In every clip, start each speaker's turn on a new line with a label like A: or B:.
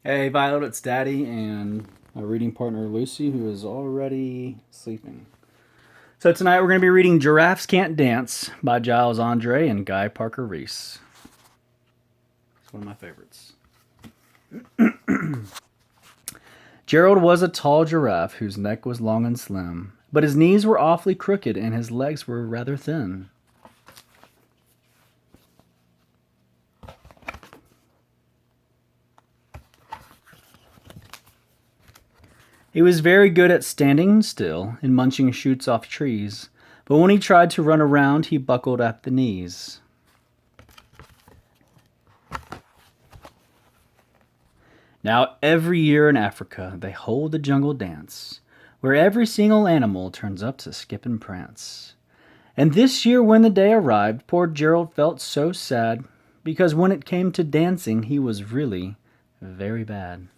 A: Hey, Violet, it's Daddy and my reading partner Lucy, who is already sleeping. So tonight we're going to be reading Giraffes Can't Dance by Giles Andre and Guy Parker Reese. It's one of my favorites. Gerald was a tall giraffe whose neck was long and slim, but his knees were awfully crooked and his legs were rather thin. He was very good at standing still and munching shoots off trees, but when he tried to run around, he buckled at the knees. Now, every year in Africa, they hold the jungle dance, where every single animal turns up to skip and prance. And this year, when the day arrived, poor Gerald felt so sad, because when it came to dancing, he was really very bad.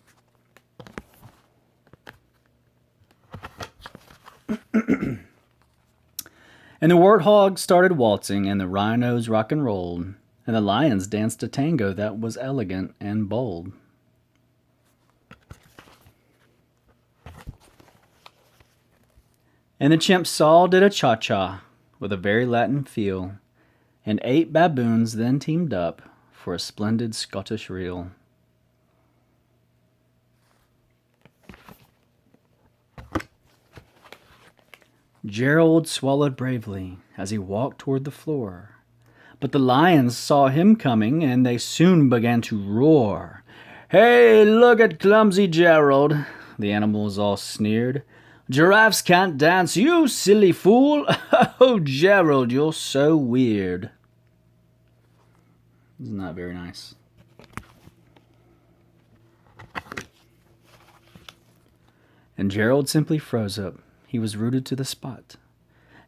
A: And the warthogs started waltzing, and the rhinos rock and rolled, and the lions danced a tango that was elegant and bold. And the chimps all did a cha-cha with a very Latin feel, and 8 baboons then teamed up for a splendid Scottish reel. Gerald swallowed bravely as he walked toward the floor, but the lions saw him coming and they soon began to roar. "Hey, look at clumsy Gerald," the animals all sneered. "Giraffes can't dance, you silly fool! Oh, Gerald, you're so weird." This is not very nice. And Gerald simply froze up. He was rooted to the spot.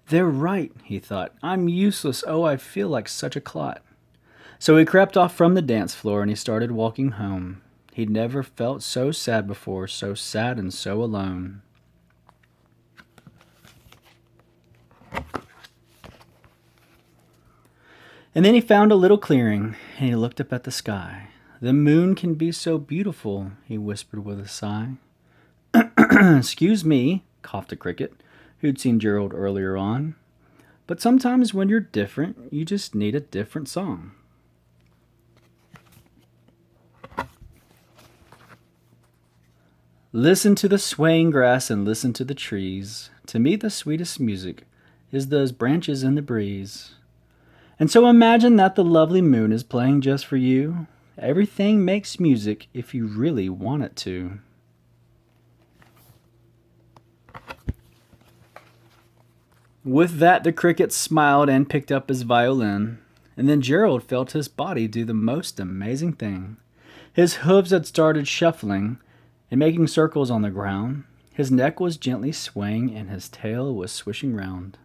A: "They're right," he thought. "I'm useless. Oh, I feel like such a clot." So he crept off from the dance floor and he started walking home. He'd never felt so sad before, so sad and so alone. And then he found a little clearing, and he looked up at the sky. "The moon can be so beautiful," he whispered with a sigh. "Excuse me," coughed a cricket, who'd seen Gerald earlier on. "But sometimes when you're different, you just need a different song." Listen to the swaying grass and listen to the trees. To me the sweetest music is those branches in the breeze. And so imagine that the lovely moon is playing just for you. Everything makes music if you really want it to. With that, the cricket smiled and picked up his violin. And then Gerald felt his body do the most amazing thing. His hooves had started shuffling and making circles on the ground. His neck was gently swaying and his tail was swishing round.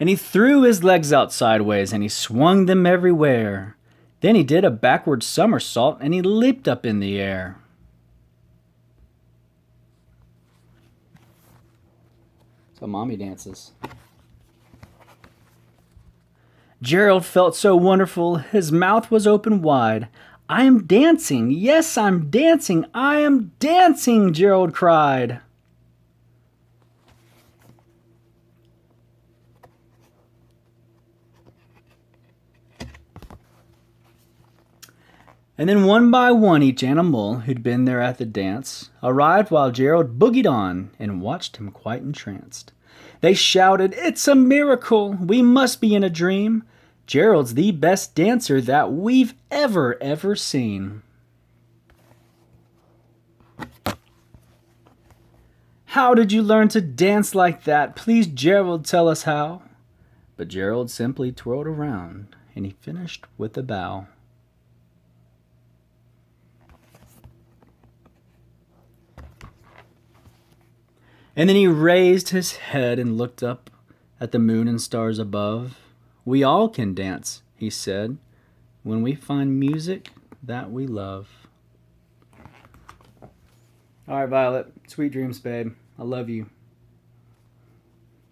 A: And he threw his legs out sideways and he swung them everywhere. Then he did a backward somersault and he leaped up in the air. So mommy dances. Gerald felt so wonderful, his mouth was open wide. "I am dancing, yes, I'm dancing, I am dancing," Gerald cried. And then one by one each animal who'd been there at the dance arrived while Gerald boogied on and watched him quite entranced. They shouted, "It's a miracle! We must be in a dream! Gerald's the best dancer that we've ever seen." "How did you learn to dance like that? Please, Gerald, tell us how." But Gerald simply twirled around and he finished with a bow. And then he raised his head and looked up at the moon and stars above. "We all can dance," he said, "when we find music that we love." All right, Violet. Sweet dreams, babe. I love you.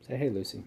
A: Say hey, Lucy.